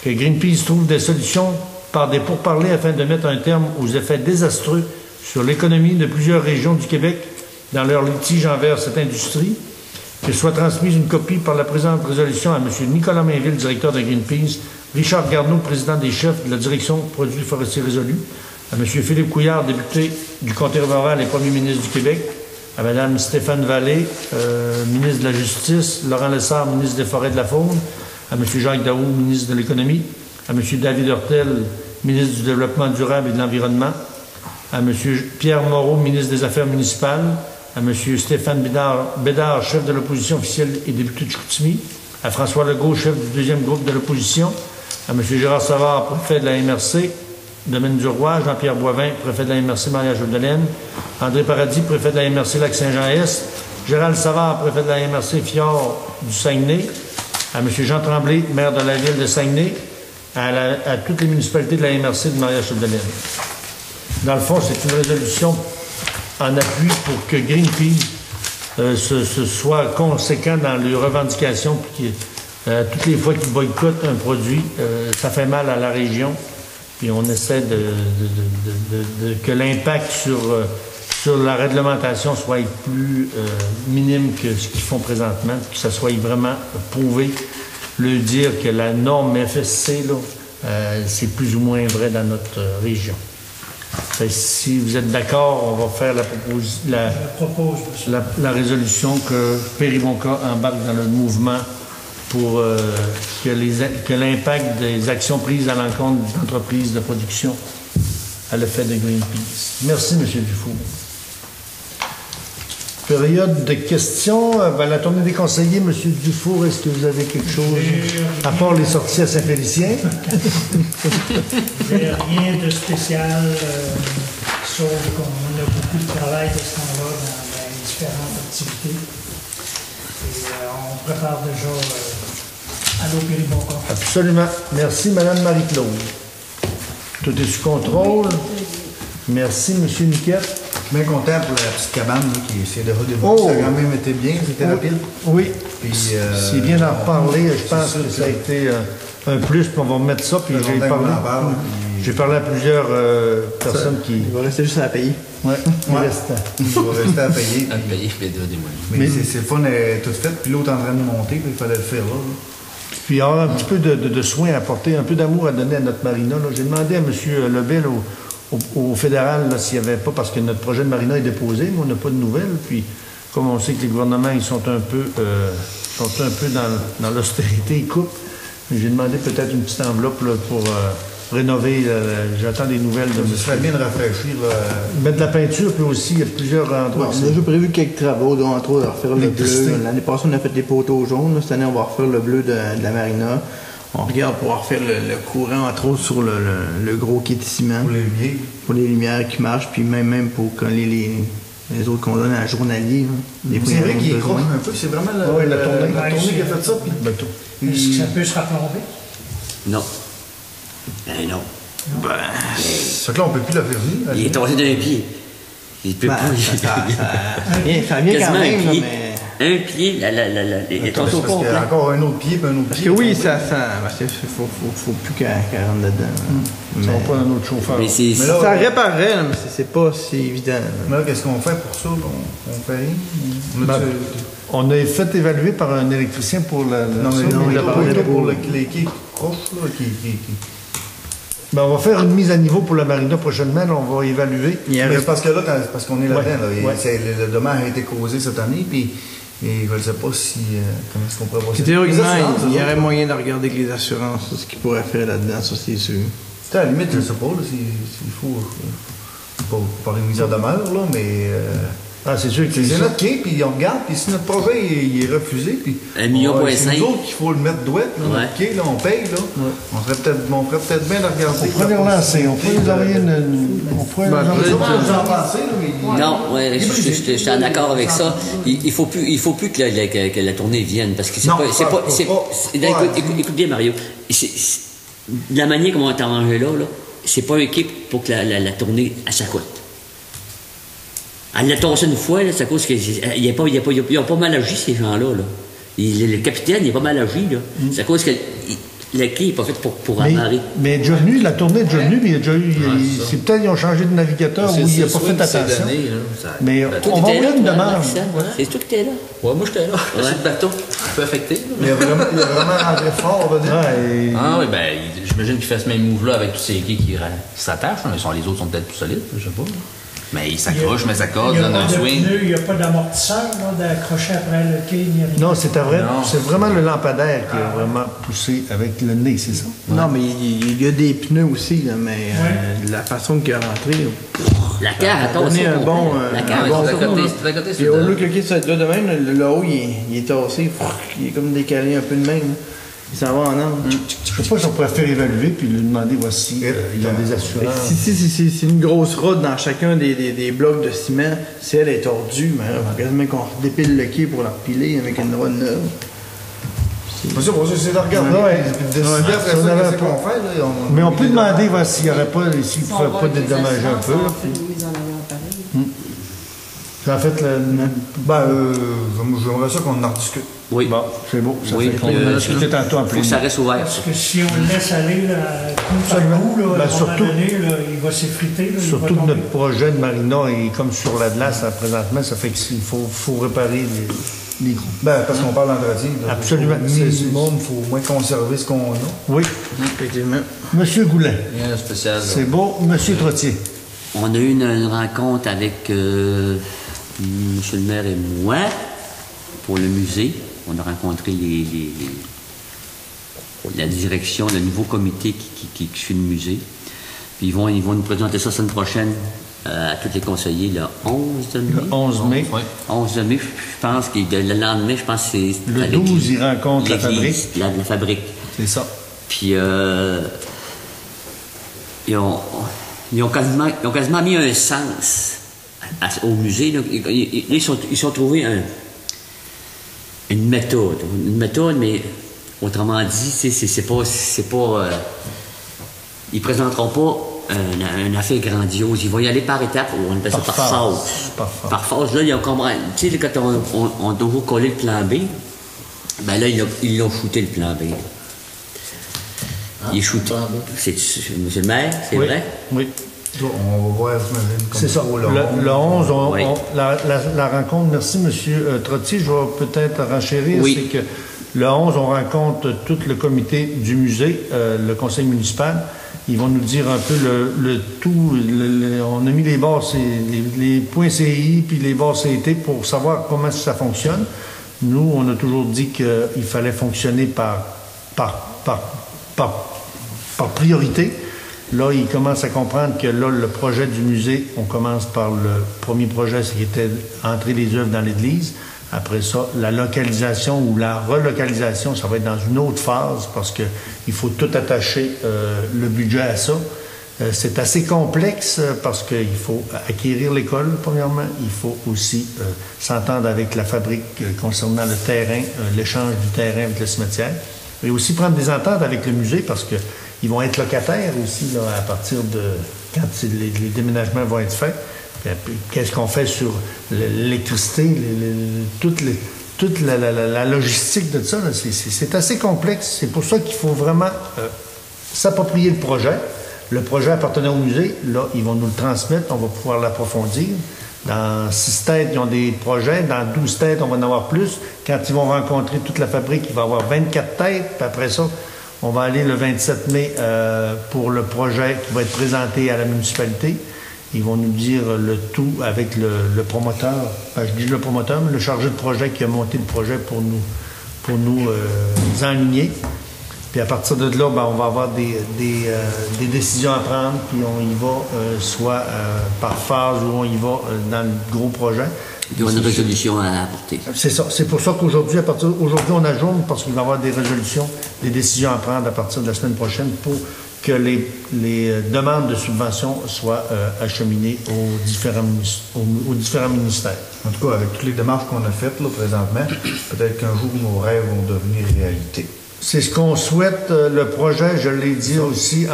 que Greenpeace trouve des solutions par des pourparlers afin de mettre un terme aux effets désastreux sur l'économie de plusieurs régions du Québec dans leur litige envers cette industrie, que soit transmise une copie par la présente résolution à M. Nicolas Mainville, directeur de Greenpeace, Richard Garneau, président des chefs de la direction Produits forestiers résolus, à M. Philippe Couillard, député du Comté rural et premier ministre du Québec, à Mme Stéphane Vallée, ministre de la Justice, Laurent Lessard, ministre des Forêts et de la Faune, à M. Jacques Daou, ministre de l'Économie, à M. David Hurtel, ministre du Développement durable et de l'Environnement, à M. Pierre Moreau, ministre des Affaires municipales, à M. Stéphane Bédard, chef de l'opposition officielle et député de Chicoutimi, à François Legault, chef du deuxième groupe de l'opposition, à M. Gérard Savard, préfet de la MRC, Domaine du Roi, Jean-Pierre Boivin, préfet de la MRC Maria-Jodelaine, André Paradis, préfet de la MRC Lac-Saint-Jean-Est, Gérald Savard, préfet de la MRC Fjord du Saguenay, à M. Jean Tremblay, maire de la ville de Saguenay, à toutes les municipalités de la MRC de Maria-Chapdelaine. Dans le fond, c'est une résolution en appui pour que Greenpeace se soit conséquent dans les revendications, puis toutes les fois qu'ils boycottent un produit, ça fait mal à la région, puis on essaie que l'impact sur la réglementation soit plus minime que ce qu'ils font présentement, puis que ça soit vraiment prouvé. Le dire que la norme FSC, c'est plus ou moins vrai dans notre région. Si vous êtes d'accord, on va faire la résolution que Péribonka embarque dans le mouvement pour que l'impact des actions prises à l'encontre d'entreprises de production à l'effet de Greenpeace. Merci, M. Dufour. Période de questions. La tournée des conseillers, M. Dufour, est-ce que vous avez quelque chose, à part les sorties à Saint-Félicien? Rien de spécial, sauf qu'on a beaucoup de travail de ce temps-là dans les différentes activités. Et on prépare déjà à l'eau Péribonka. Absolument. Merci, Mme Marie-Claude. Tout est sous contrôle. Merci, M. Niquette. suis bien content pour la petite cabane là, qui essaie de redémarrer. Ça a quand même été bien, c'était rapide. Oui. Puis, c'est bien d'en reparler. Je pense que ça a été un plus, puis on va remettre ça. Puis j'ai parlé à plusieurs personnes qui. Il va rester juste à payer. Oui, il va rester à payer. À payer, puis de démolir. Mais c'est le fun, elle est toute faite, puis l'autre en train de monter, puis il fallait le faire là. Puis avoir un petit peu de soin à apporter, un peu d'amour à donner à notre marina. J'ai demandé à M. Lebel au fédéral s'il n'y avait pas, parce que notre projet de marina est déposé, mais on n'a pas de nouvelles. Puis comme on sait que les gouvernements ils sont un peu dans l'austérité, ils coupent. J'ai demandé peut-être une petite enveloppe là, pour rénover. J'attends des nouvelles de M. Ce serait bien de rafraîchir. Mettre de la peinture, puis aussi il y a plusieurs endroits. On a déjà prévu quelques travaux, dont entre autres de refaire le bleu. L'année passée, on a fait les poteaux jaunes. Cette année, on va refaire le bleu de la marina. On regarde pour refaire le courant, entre autres, sur le gros quai de ciment. Pour les lumières. Pour les lumières qui marchent, puis même pour quand les autres qu'on donne à un journalier. C'est vrai qu'il est croche un peu. C'est vraiment la tournée qui a fait ça. Est-ce que ça peut se raplomber? Non. Ben non. C'est que là, on ne peut plus la faire venir. Il est tombé d'un pied. Il peut pas. Ça vient quand même, un pied. mais... Un pied, il est tombé au complet. Encore un autre pied, puis un autre pied. Parce que oui, parce qu'il faut plus qu'elle rentre dedans. Ça va pas dans notre chauffeur. Mais c'est... Ça réparerait, mais c'est pas si évident. Mais là, qu'est-ce qu'on fait pour ça? On fait rien? On a fait évaluer par un électricien pour la... Non, pour les quais croches, là, Ben, on va faire une mise à niveau pour la marina prochainement. Là, on va évaluer. Mais c'est parce que là, parce qu'on est là-dedans. Ouais. Le dommage a été causé cette année, puis je ne sais pas si... comment est-ce qu'on pourrait voir ça? Théoriquement, il y aurait moyen de regarder avec les assurances ce qu'ils pourraient faire là-dedans, ça c'est sûr. À la limite, je ne sais pas s'il faut... Pas une misère de malheur, là, mais... c'est sûr que c'est notre quai, puis on regarde, puis si notre projet il est refusé, puis $1,5 million. C'est nous autres qu'il faut le mettre douette, notre quai, là, on paye, là. On ferait peut-être bien de regarder. On pourrait les relancer, on pourrait nous envoyer on pourrait vous en pensez, là, Non, ouais, je suis en accord avec ça. Il faut plus que la tournée vienne, parce que écoute bien, Mario. La manière comment on est arrangé là, c'est pas un quai pour que la tournée, ça coûte. Elle l'a torsé une fois, là, c'est à cause qu'ils ont pas mal agi, ces gens-là. Là. Le capitaine, il est pas mal agi. Là. C'est à cause que le quai n'est pas fait pour amarrer. Mais déjà venu, la tournée est déjà venue, mais il y a déjà eu. C'est peut-être qu'ils ont changé de navigateur ou il n'a pas fait attention. Mais on va ouvrir une demande. C'est toi qui étais là? Ouais, moi j'étais là. C'est le bateau. Un peu affecté. Il y a vraiment rentré fort, on va dire. Ah oui, ben, j'imagine qu'il fait ce même move-là avec tous ces quais qui s'attachent, mais les autres sont peut-être plus solides, je sais pas. Mais il s'accroche, mais ça casse, donne un swing. Il n'y a pas d'amortisseur d'accrocher après le quai, ni rien. Non, c'est vraiment le lampadaire qui a vraiment poussé avec le nez, c'est ça? Non, mais il y a des pneus aussi, là, mais la façon qu'il est rentré... La carte, attends, c'est un bon... La carte, c'est à côté. Et au lieu que le quai soit là de même, le haut, il est tassé, il est comme décalé un peu de même. Il s'en va en angle. Je sais pas si on pourrait faire évaluer puis lui demander voici il a des assurances. Si c'est une grosse route dans chacun des blocs de ciment, si elle est tordue, mais il faut quasiment qu'on dépile le quai pour la repiler avec une roue neuve. C'est de regarder. Mais on peut demander s'il n'y aurait pas, s'il ne pourrait pas dédommager un peu. En fait, j'aimerais ça qu'on en rediscute. Oui. Bon, c'est beau. Ça oui, fait qu'on a discuté tantôt en faut plein. que ça reste ouvert. Parce que si on le laisse aller, coup par coup, à un moment donné, il va s'effriter. Surtout que notre projet de marina est comme sur la glace présentement, ça fait qu'il faut réparer les groupes. Parce qu'on parle d'entretien. Absolument. Minimum, il faut au moins conserver ce qu'on a. Oui. Effectivement. Monsieur Goulet. Rien de spécial. C'est beau. Monsieur Trottier. On a eu une rencontre avec M. le maire et moi pour le musée. On a rencontré la direction, le nouveau comité qui suit le musée. Puis ils vont nous présenter ça la semaine prochaine à tous les conseillers, le 11 de mai. Le 11 mai. Oui. 11 de mai, je pense que le lendemain, je pense que c'est... Le 12, ils rencontrent la fabrique. La fabrique. C'est ça. Puis ils ont quasiment mis un sens au musée. Là. Ils sont trouvés une méthode. Une méthode, mais autrement dit, c'est pas ils présenteront pas une affaire grandiose. Ils vont y aller par étapes, ou on appelle ça par phase. Par phase. Là, ils ont compris. Tu sais, quand on doit coller le plan B, ben là, ils l'ont shooté le plan B. Il est shooté. Monsieur le maire, c'est vrai? Oui. On va voir, j'imagine. C'est ça. Le 11, la rencontre, merci M. Trottier, je vais peut-être renchérir, c'est que le 11, on rencontre tout le comité du musée, le conseil municipal. Ils vont nous dire un peu le tout. On a mis les barres, les points CI puis les barres CT pour savoir comment ça fonctionne. Nous, on a toujours dit qu'il fallait fonctionner par priorité. Là, ils commencent à comprendre que là, le projet du musée, on commence par le premier projet, qui était entrer les œuvres dans l'église. Après ça, la localisation ou la relocalisation, ça va être dans une autre phase parce qu'il faut tout attacher le budget à ça. C'est assez complexe parce qu'il faut acquérir l'école, premièrement. Il faut aussi s'entendre avec la fabrique concernant le terrain, l'échange du terrain avec le cimetière. Et aussi prendre des ententes avec le musée parce qu'ils vont être locataires aussi là, à partir de quand les déménagements vont être faits. Qu'est-ce qu'on fait sur l'électricité, toute la logistique de ça, c'est assez complexe. C'est pour ça qu'il faut vraiment s'approprier le projet. Le projet appartenant au musée, là, ils vont nous le transmettre, on va pouvoir l'approfondir. Dans 6 têtes, ils ont des projets. Dans 12 têtes, on va en avoir plus. Quand ils vont rencontrer toute la fabrique, il va y avoir 24 têtes. Puis après ça, on va aller le 27 mai pour le projet qui va être présenté à la municipalité. Ils vont nous dire le tout avec le promoteur. Ben, je dis le promoteur, mais le chargé de projet qui a monté le projet pour nous enligner. Puis à partir de là, ben, on va avoir des décisions à prendre, puis on y va soit par phase ou on y va dans le gros projet. Il y a une résolution à apporter. C'est ça. C'est pour ça qu'aujourd'hui, aujourd'hui, on ajourne parce qu'il va y avoir des résolutions, des décisions à prendre à partir de la semaine prochaine pour que les demandes de subventions soient acheminées aux différents ministères. En tout cas, avec toutes les démarches qu'on a faites là, présentement, peut-être qu'un jour, nos rêves vont devenir réalité. C'est ce qu'on souhaite. Le projet, je l'ai dit aussi,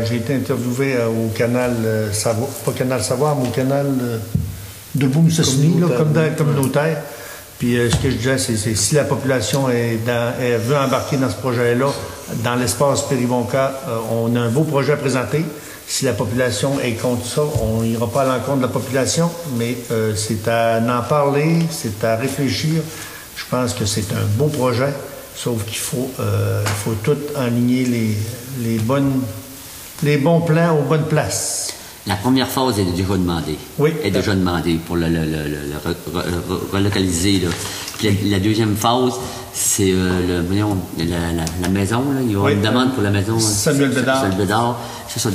j'ai été interviewé au canal Savoir, pas canal Savoir, mais au canal de Boum-Sassini, communautaire. Puis ce que je disais, c'est si la population veut embarquer dans ce projet-là, dans l'espace Péribonka, on a un beau projet à présenter. Si la population est contre ça, on n'ira pas à l'encontre de la population, mais c'est à en parler, c'est à réfléchir. Je pense que c'est un beau projet. Sauf qu'il faut tout aligner les bons plans aux bonnes places. La première phase est déjà demandée. Oui. Elle est déjà demandée pour le relocaliser. Là. Puis la deuxième phase, c'est la maison. Là. Il y aura une demande pour la maison. Samuel Bédard. C'est à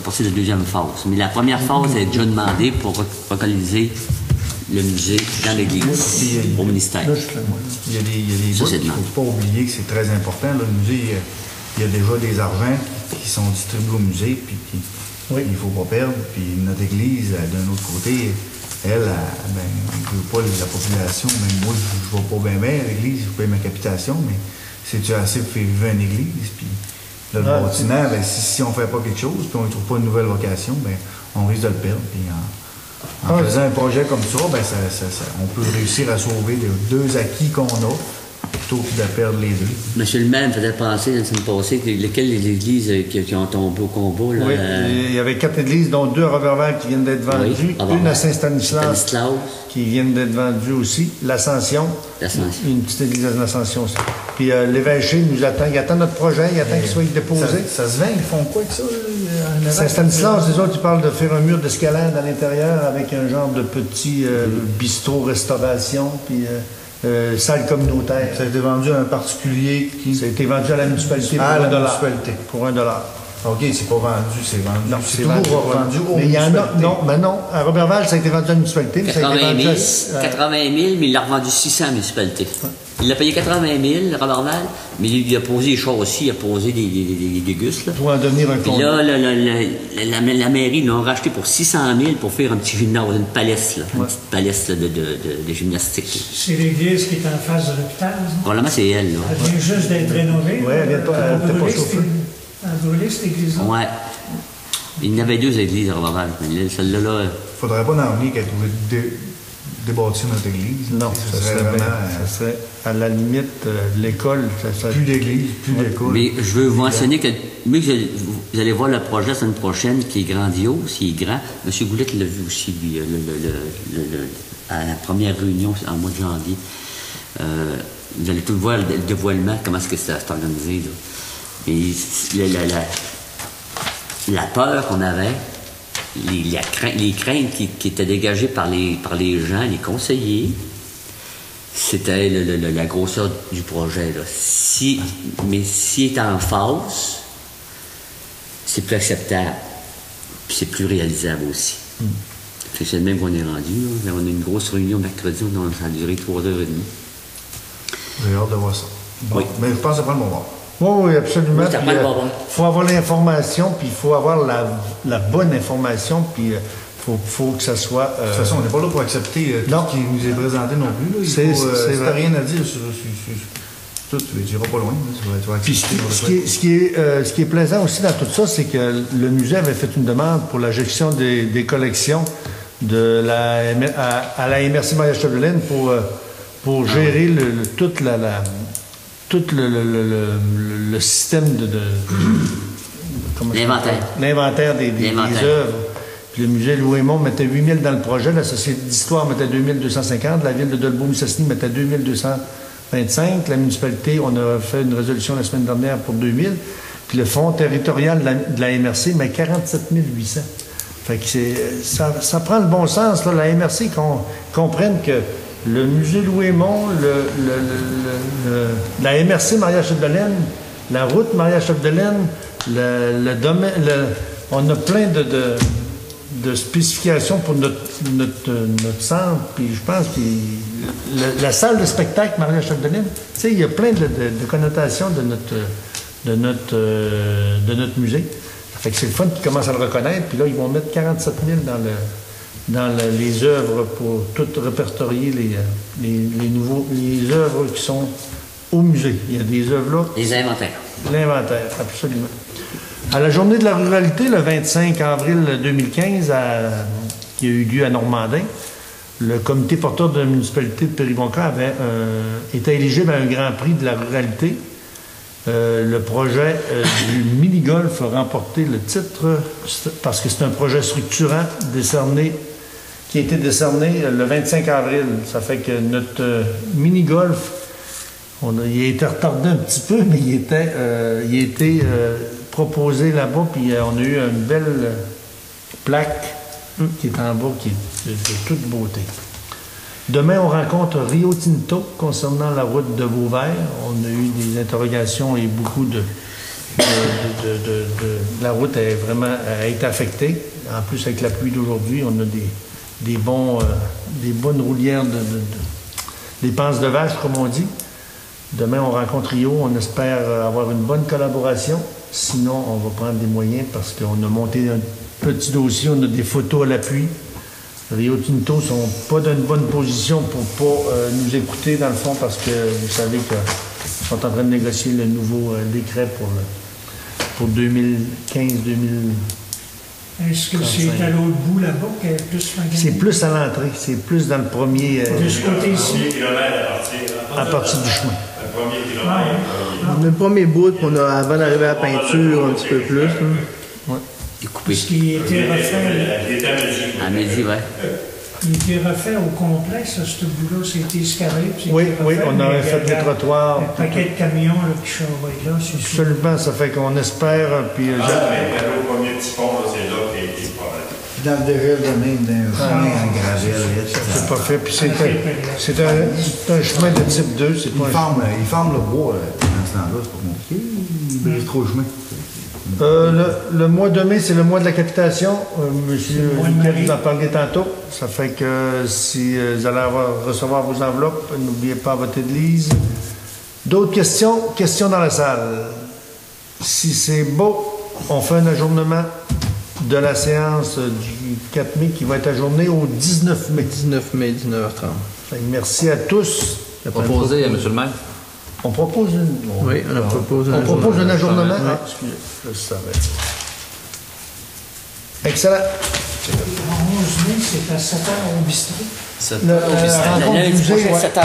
partir de la deuxième phase. Mais la première phase est déjà demandée pour relocaliser le musée dans l'église, au ministère. Il y a des bouts, il ne faut pas oublier que c'est très important. Là, le musée, il y a déjà des argents qui sont distribués au musée, puis il ne faut pas perdre. Puis notre église, d'un autre côté, elle ne veut pas la population. Même moi, je ne vais pas bien à l'église, je paye ma capitation, mais c'est-tu assez pour faire vivre une église? Puis le bâtiment, si on ne fait pas quelque chose, puis on ne trouve pas une nouvelle vocation, on risque de le perdre. Puis en faisant un projet comme ça, on peut réussir à sauver les 2 acquis qu'on a plutôt que de perdre les 2. Monsieur le maire me faisait penser la semaine passée lesquelles les églises qui ont tombé au combat. Là, oui, il y avait 4 églises, dont 2 à Roberval qui viennent d'être vendues, une à Saint-Stanislas qui viennent d'être vendues aussi, l'Ascension, une petite église de l'Ascension aussi. Puis l'évêché nous attend, il attend notre projet, il attend qu'il soit déposé. Ça se vend, ils font quoi avec ça? Saint-Stanislas, les autres, ils parlent de faire un mur d'escalade à l'intérieur avec un genre de petit bistrot-restauration, puis salle communautaire. Ça a été vendu à un particulier qui... Ça a été vendu à la municipalité pour $1. OK, c'est pas vendu, c'est vendu. Non, c'est toujours vendu au municipalité. Non, à Roberval, ça a été vendu à la municipalité. 80 000, mais il l'a revendu 600 à la municipalité. Il a payé 80 000, Roberval, mais il a posé les chars aussi, il a posé des gusses. Là. Pour en devenir un compte. Puis là, la mairie l'a racheté pour 600 000 pour faire un petit gymnase, une palette, là, une petite palette de gymnastique. C'est l'église qui est en face de l'hôpital. Probablement, c'est elle. Là. Elle vient juste d'être rénovée. Oui, elle vient pas chauffée. Elle a brûlé cette église-là. Ouais. Il y en avait 2 églises à Roberval, mais celle-là, là... Faudrait pas en venir qu'elle trouvait débâtir notre église. Non, ça serait à la limite l'école. Plus d'église, plus d'école. Mais je veux vous mentionner que vous allez voir le projet la semaine prochaine qui est grandiose, qui est grand. M. Goulette l'a vu aussi, lui, à la première réunion en mois de janvier. Vous allez tout voir le dévoilement, comment est-ce que c'est organisé. Là. Et la peur qu'on avait, les craintes qui étaient dégagées par les gens, les conseillers, c'était la grosseur du projet. Là. Mais s'il est en phase, c'est plus acceptable. Puis c'est plus réalisable aussi. C'est le même qu'on est rendu. Là. On a une grosse réunion mercredi, ça a duré 3h30. J'ai hâte de voir ça. Bon, Oui. Mais je pense que ça prend le moment. Oui, absolument. Oui, Il faut avoir l'information, puis il faut avoir la bonne information, puis faut que ça soit... De toute façon, on n'est pas là pour accepter tout ce qui nous est présenté non plus. Si tu n'as rien à dire sur tout, tu n'iras pas loin. Tu vas puis ce qui est plaisant aussi dans tout ça, c'est que le musée avait fait une demande pour la gestion des collections à la MRC Maria-Chapdelaine pour gérer tout le système l'inventaire des œuvres. Puis le musée Louis-Aymon mettait 8 000 dans le projet, la Société d'histoire mettait 2 250, la ville de Dolbeau-Mistassini mettait 2 225, la municipalité, on a fait une résolution la semaine dernière pour 2 000, puis le fonds territorial de la MRC met 47 800. Fait que ça prend le bon sens, là, la MRC comprenne que le musée Louis-Aymon, la MRC Maria-Chapdelaine, la route Maria-Chapdelaine, le domaine, on a plein de spécifications pour notre centre, puis je pense que la salle de spectacle Maria-Chapdelaine, tu sais, il y a plein de connotations de notre musée. Ça fait que c'est le fun qu'ils commencent à le reconnaître, puis là, ils vont mettre 47 000 dans les œuvres pour tout répertorier les œuvres qui sont au musée. Il y a des œuvres là. Les inventaires. L'inventaire, absolument. À la journée de la ruralité, le 25 avril 2015, qui a eu lieu à Normandin, le comité porteur de la municipalité de Péribonka avait été éligible à un grand prix de la ruralité. Le projet du mini-golf a remporté le titre parce que c'est un projet structurant qui a été décerné le 25 avril. Ça fait que notre mini-golf, il a été retardé un petit peu, mais il a été proposé là-bas, puis on a eu une belle plaque qui est en bas, qui est de toute beauté. Demain, on rencontre Rio Tinto concernant la route de Vauvert. On a eu des interrogations et beaucoup la route a été affectée. En plus, avec la pluie d'aujourd'hui, on a des bonnes roulières, des panses de vache, comme on dit. Demain, on rencontre Rio. On espère avoir une bonne collaboration. Sinon, on va prendre des moyens parce qu'on a monté un petit dossier. On a des photos à l'appui. Rio Tinto ne sont pas dans une bonne position pour ne pas nous écouter, dans le fond, parce que vous savez qu'ils sont en train de négocier le nouveau décret pour 2015-2000. Est-ce que c'est à l'autre bout là-bas qu'il y a plus magané? C'est plus à l'entrée, c'est plus dans le premier... de ce côté-ci. À partir du chemin. Le premier kilomètre. Le premier bout qu'on a avant d'arriver à la peinture, un petit peu plus. Ouais. Coupé. Ce qui était refait. À midi, ouais. Il était refait au complet, ça, ce bout-là, c'était escarré. Oui, on avait fait des trottoirs. Un paquet de camions là, qui chavaient là, c'est sûr. Absolument, ça fait qu'on espère. Puis, mais au premier petit pont, c'est là qu'il y a des problèmes. Dans le dégel de même, d'un chemin en gravelle. C'est pas fait. Puis c'est un chemin de type 2. Il forme le bois dans ce temps-là, c'est pas compliqué. Il brise trop le chemin. Le mois de mai, c'est le mois de la capitation. Monsieur Viquet vous en parlait tantôt. Ça fait que si vous allez recevoir vos enveloppes, n'oubliez pas votre église. D'autres questions? Questions dans la salle. Si c'est beau, on fait un ajournement de la séance du 4 mai qui va être ajournée au 19 mai. 19 mai, 19h30. Merci à tous. Proposé, M. le maire. On propose Oui, on propose un ajournement. Excusez, je savais. Excellent. Le 11 mai, c'est à 7h au bistrot. La rencontre du musée, 7h.